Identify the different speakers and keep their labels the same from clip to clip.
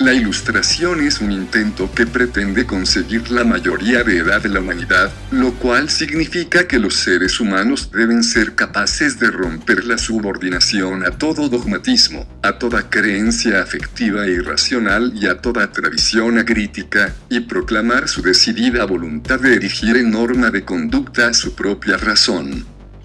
Speaker 1: La Ilustración es un intento que pretende conseguir la mayoría de edad de la humanidad, lo cual significa que los seres humanos deben ser capaces de romper la subordinación a todo dogmatismo, a toda creencia afectiva e irracional y a toda tradición acrítica, y proclamar su decidida voluntad de erigir en norma de conducta su propia razón.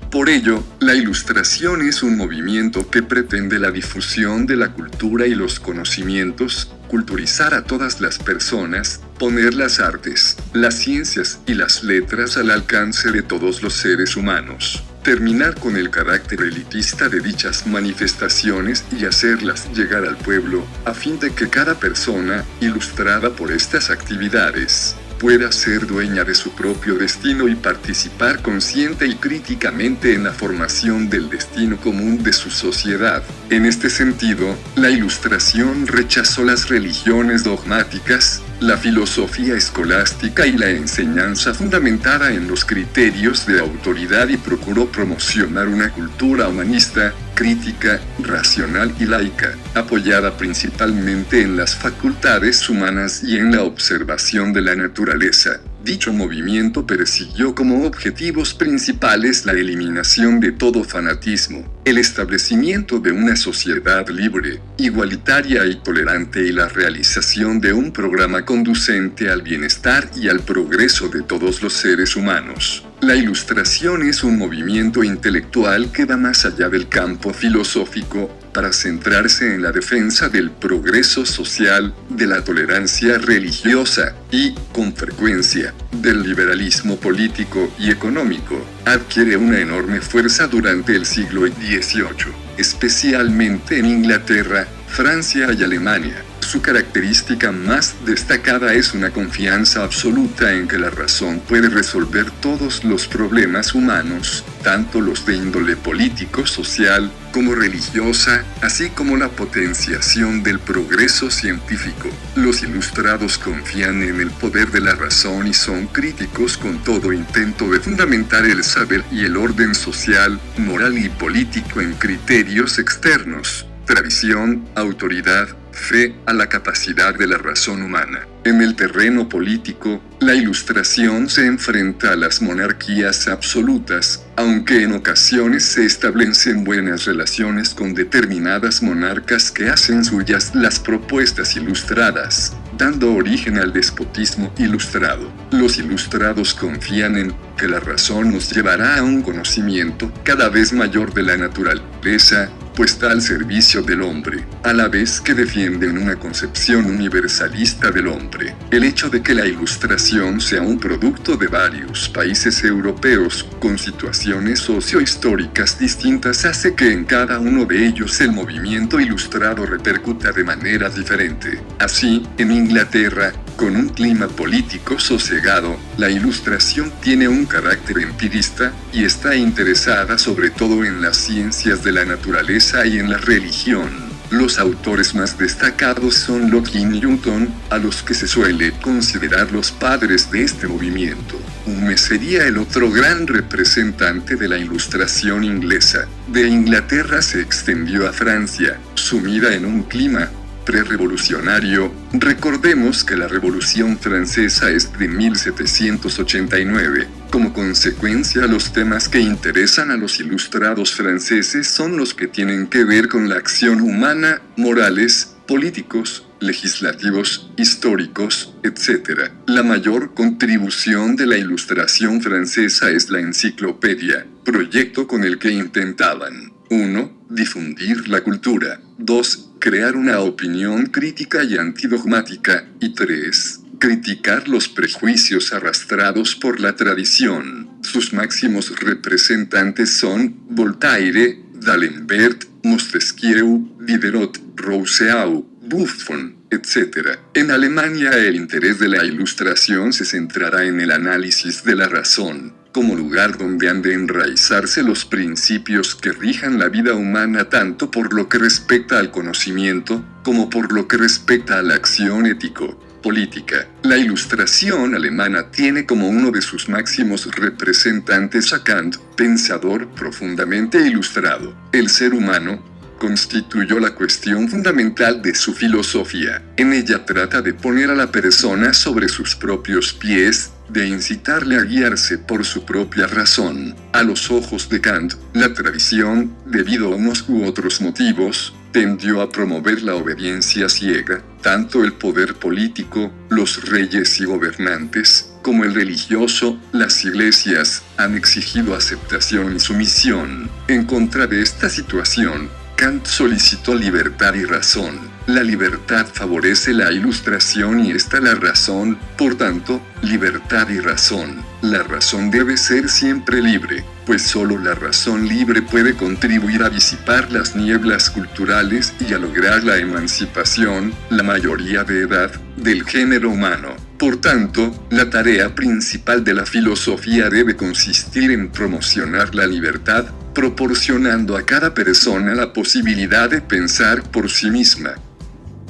Speaker 1: Por ello, la Ilustración es un movimiento que pretende la difusión de la cultura y los conocimientos, culturizar a todas las personas, poner las artes, las ciencias y las letras al alcance de todos los seres humanos, terminar con el carácter elitista de dichas manifestaciones y hacerlas llegar al pueblo, a fin de que cada persona, ilustrada por estas actividades, pueda ser dueña de su propio destino y participar consciente y críticamente en la formación del destino común de su sociedad. En este sentido, la Ilustración rechazó las religiones dogmáticas, la filosofía escolástica y la enseñanza fundamentada en los criterios de autoridad y procuró promocionar una cultura humanista, crítica, racional y laica, apoyada principalmente en las facultades humanas y en la observación de la naturaleza. Dicho movimiento persiguió como objetivos principales la eliminación de todo fanatismo, el establecimiento de una sociedad libre, igualitaria y tolerante y la realización de un programa conducente al bienestar y al progreso de todos los seres humanos. La Ilustración es un movimiento intelectual que va más allá del campo filosófico, para centrarse en la defensa del progreso social, de la tolerancia religiosa y, con frecuencia, del liberalismo político y económico. Adquiere una enorme fuerza durante el siglo XVIII, especialmente en Inglaterra, Francia y Alemania. Su característica más destacada es una confianza absoluta en que la razón puede resolver todos los problemas humanos, tanto los de índole político, social, como religiosa, así como la potenciación del progreso científico. Los ilustrados confían en el poder de la razón y son críticos con todo intento de fundamentar el saber y el orden social, moral y político en criterios externos, tradición, autoridad, fe a la capacidad de la razón humana. En el terreno político, la Ilustración se enfrenta a las monarquías absolutas, aunque en ocasiones se establecen buenas relaciones con determinadas monarcas que hacen suyas las propuestas ilustradas, dando origen al despotismo ilustrado. Los ilustrados confían en que la razón nos llevará a un conocimiento cada vez mayor de la naturaleza, puesta al servicio del hombre, a la vez que defienden una concepción universalista del hombre. El hecho de que la Ilustración sea un producto de varios países europeos con situaciones sociohistóricas distintas hace que en cada uno de ellos el movimiento ilustrado repercuta de manera diferente. Así, en Inglaterra, con un clima político sosegado, la Ilustración tiene un carácter empirista y está interesada sobre todo en las ciencias de la naturaleza y en la religión. Los autores más destacados son Locke y Newton, a los que se suele considerar los padres de este movimiento. Hume sería el otro gran representante de la Ilustración inglesa. De Inglaterra se extendió a Francia, sumida en un clima prerevolucionario. Recordemos que la Revolución Francesa es de 1789. Como consecuencia, los temas que interesan a los ilustrados franceses son los que tienen que ver con la acción humana, morales, políticos, legislativos, históricos, etc. La mayor contribución de la Ilustración francesa es la enciclopedia, proyecto con el que intentaban 1. Difundir la cultura. 2. Crear una opinión crítica y antidogmática. Y 3. Criticar los prejuicios arrastrados por la tradición. Sus máximos representantes son Voltaire, D'Alembert, Montesquieu, Diderot, Rousseau, Buffon, etc. En Alemania el interés de la Ilustración se centrará en el análisis de la razón, como lugar donde han de enraizarse los principios que rijan la vida humana tanto por lo que respecta al conocimiento, como por lo que respecta a la acción ético-política. La Ilustración alemana tiene como uno de sus máximos representantes a Kant, pensador profundamente ilustrado. El ser humano, constituyó la cuestión fundamental de su filosofía. En ella trata de poner a la persona sobre sus propios pies, de incitarle a guiarse por su propia razón. A los ojos de Kant, la tradición, debido a unos u otros motivos, tendió a promover la obediencia ciega. Tanto el poder político, los reyes y gobernantes, como el religioso, las iglesias, han exigido aceptación y sumisión. En contra de esta situación, Kant solicitó libertad y razón. La libertad favorece la ilustración y esta la razón, por tanto, libertad y razón. La razón debe ser siempre libre, pues solo la razón libre puede contribuir a disipar las nieblas culturales y a lograr la emancipación, la mayoría de edad, del género humano. Por tanto, la tarea principal de la filosofía debe consistir en promocionar la libertad, proporcionando a cada persona la posibilidad de pensar por sí misma.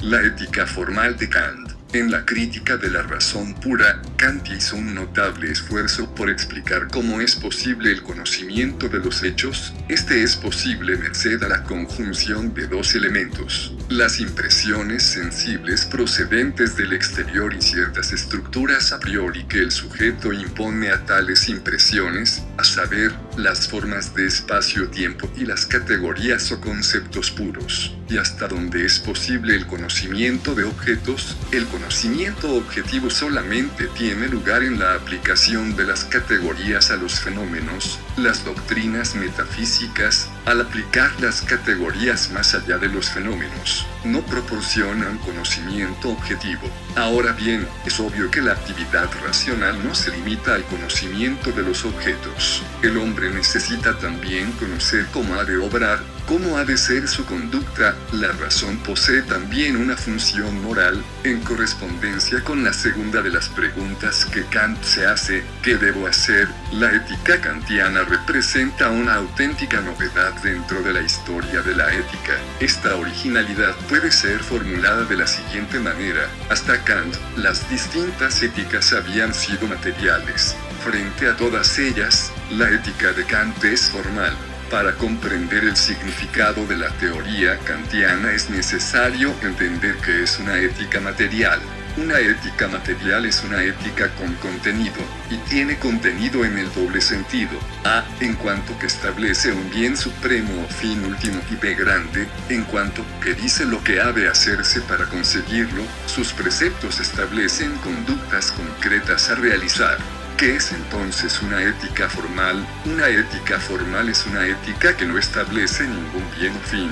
Speaker 1: La ética formal de Kant. En la crítica de la razón pura, Kant hizo un notable esfuerzo por explicar cómo es posible el conocimiento de los hechos. Este es posible merced a la conjunción de dos elementos: las impresiones sensibles procedentes del exterior y ciertas estructuras a priori que el sujeto impone a tales impresiones, a saber, las formas de espacio-tiempo y las categorías o conceptos puros. Y hasta donde es posible el conocimiento de objetos, el conocimiento objetivo solamente tiene lugar en la aplicación de las categorías a los fenómenos. Las doctrinas metafísicas, al aplicar las categorías más allá de los fenómenos, no proporcionan conocimiento objetivo. Ahora bien, es obvio que la actividad racional no se limita al conocimiento de los objetos. El hombre necesita también conocer cómo ha de obrar, cómo ha de ser su conducta. La razón posee también una función moral, en correspondencia con la segunda de las preguntas que Kant se hace: ¿qué debo hacer? La ética kantiana representa una auténtica novedad dentro de la historia de la ética. Esta originalidad puede ser formulada de la siguiente manera: hasta Kant, las distintas éticas habían sido materiales. Frente a todas ellas, la ética de Kant es formal. Para comprender el significado de la teoría kantiana es necesario entender qué es una ética material. Una ética material es una ética con contenido, y tiene contenido en el doble sentido: A, en cuanto que establece un bien supremo o fin último, y B grande, en cuanto que dice lo que ha de hacerse para conseguirlo. Sus preceptos establecen conductas concretas a realizar. ¿Qué es entonces una ética formal? Una ética formal es una ética que no establece ningún bien o fin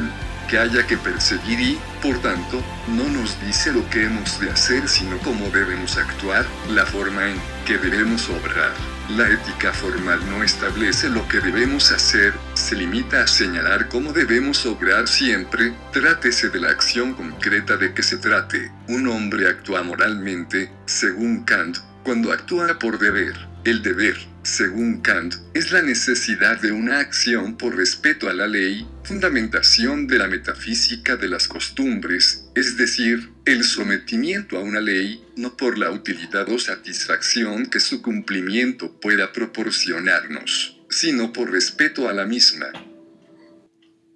Speaker 1: que haya que perseguir y, por tanto, no nos dice lo que hemos de hacer sino cómo debemos actuar, la forma en que debemos obrar. La ética formal no establece lo que debemos hacer, se limita a señalar cómo debemos obrar siempre, trátese de la acción concreta de que se trate. Un hombre actúa moralmente, según Kant, cuando actúa por deber. El deber, según Kant, es la necesidad de una acción por respeto a la ley, fundamentación de la metafísica de las costumbres, es decir, el sometimiento a una ley, no por la utilidad o satisfacción que su cumplimiento pueda proporcionarnos, sino por respeto a la misma.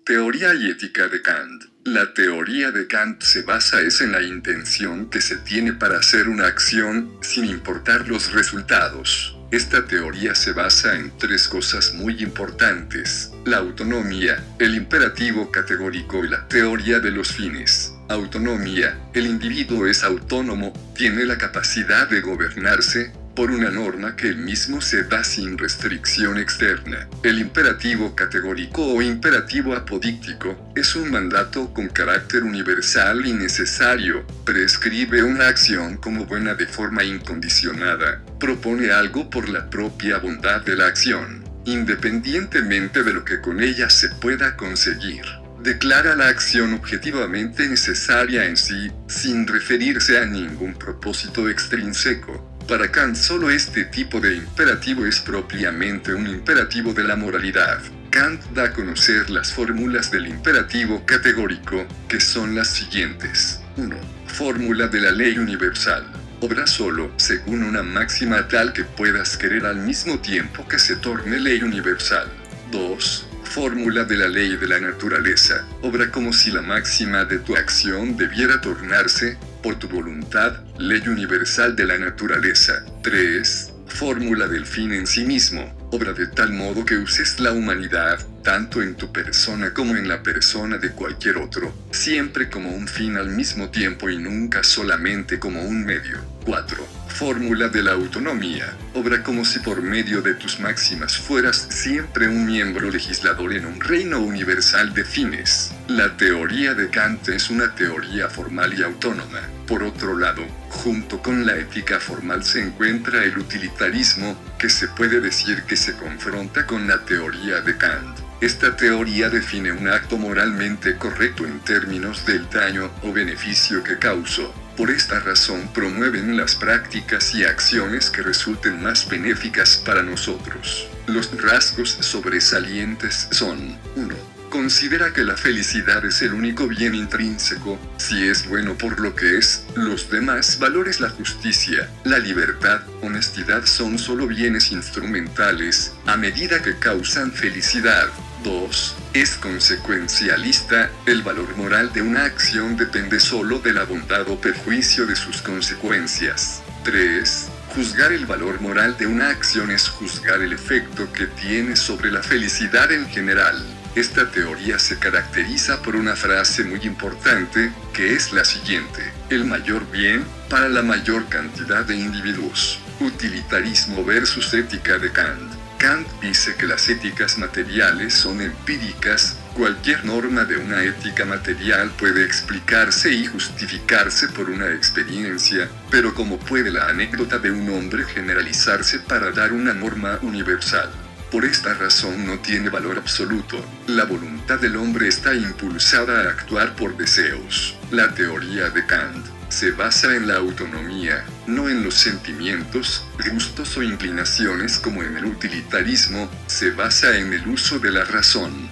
Speaker 1: Teoría y ética de Kant. La teoría de Kant se basa en la intención que se tiene para hacer una acción, sin importar los resultados. Esta teoría se basa en tres cosas muy importantes: la autonomía, el imperativo categórico y la teoría de los fines. Autonomía: el individuo es autónomo, tiene la capacidad de gobernarse por una norma que él mismo se da sin restricción externa. El imperativo categórico o imperativo apodíctico es un mandato con carácter universal y necesario, prescribe una acción como buena de forma incondicionada, propone algo por la propia bondad de la acción, independientemente de lo que con ella se pueda conseguir. Declara la acción objetivamente necesaria en sí, sin referirse a ningún propósito extrínseco. Para Kant solo este tipo de imperativo es propiamente un imperativo de la moralidad. Kant da a conocer las fórmulas del imperativo categórico, que son las siguientes. 1. Fórmula de la ley universal. Obra solo según una máxima tal que puedas querer al mismo tiempo que se torne ley universal. 2. Fórmula de la ley de la naturaleza. Obra como si la máxima de tu acción debiera tornarse, por tu voluntad, ley universal de la naturaleza. 3. Fórmula del fin en sí mismo. Obra de tal modo que uses la humanidad, tanto en tu persona como en la persona de cualquier otro, siempre como un fin al mismo tiempo y nunca solamente como un medio. 4. Fórmula de la autonomía. Obra como si por medio de tus máximas fueras siempre un miembro legislador en un reino universal de fines. La teoría de Kant es una teoría formal y autónoma. Por otro lado, junto con la ética formal se encuentra el utilitarismo, que se puede decir que se confronta con la teoría de Kant. Esta teoría define un acto moralmente correcto en términos del daño o beneficio que causó. Por esta razón promueven las prácticas y acciones que resulten más benéficas para nosotros. Los rasgos sobresalientes son: 1. Considera que la felicidad es el único bien intrínseco, si es bueno por lo que es, los demás valores, la justicia, la libertad, honestidad son solo bienes instrumentales, a medida que causan felicidad. 2. Es consecuencialista, el valor moral de una acción depende solo de la bondad o perjuicio de sus consecuencias. 3. Juzgar el valor moral de una acción es juzgar el efecto que tiene sobre la felicidad en general. Esta teoría se caracteriza por una frase muy importante, que es la siguiente: el mayor bien, para la mayor cantidad de individuos. Utilitarismo versus ética de Kant. Kant dice que las éticas materiales son empíricas. Cualquier norma de una ética material puede explicarse y justificarse por una experiencia, pero ¿cómo puede la anécdota de un hombre generalizarse para dar una norma universal? Por esta razón no tiene valor absoluto. La voluntad del hombre está impulsada a actuar por deseos. La teoría de Kant se basa en la autonomía, no en los sentimientos, gustos o inclinaciones como en el utilitarismo, se basa en el uso de la razón.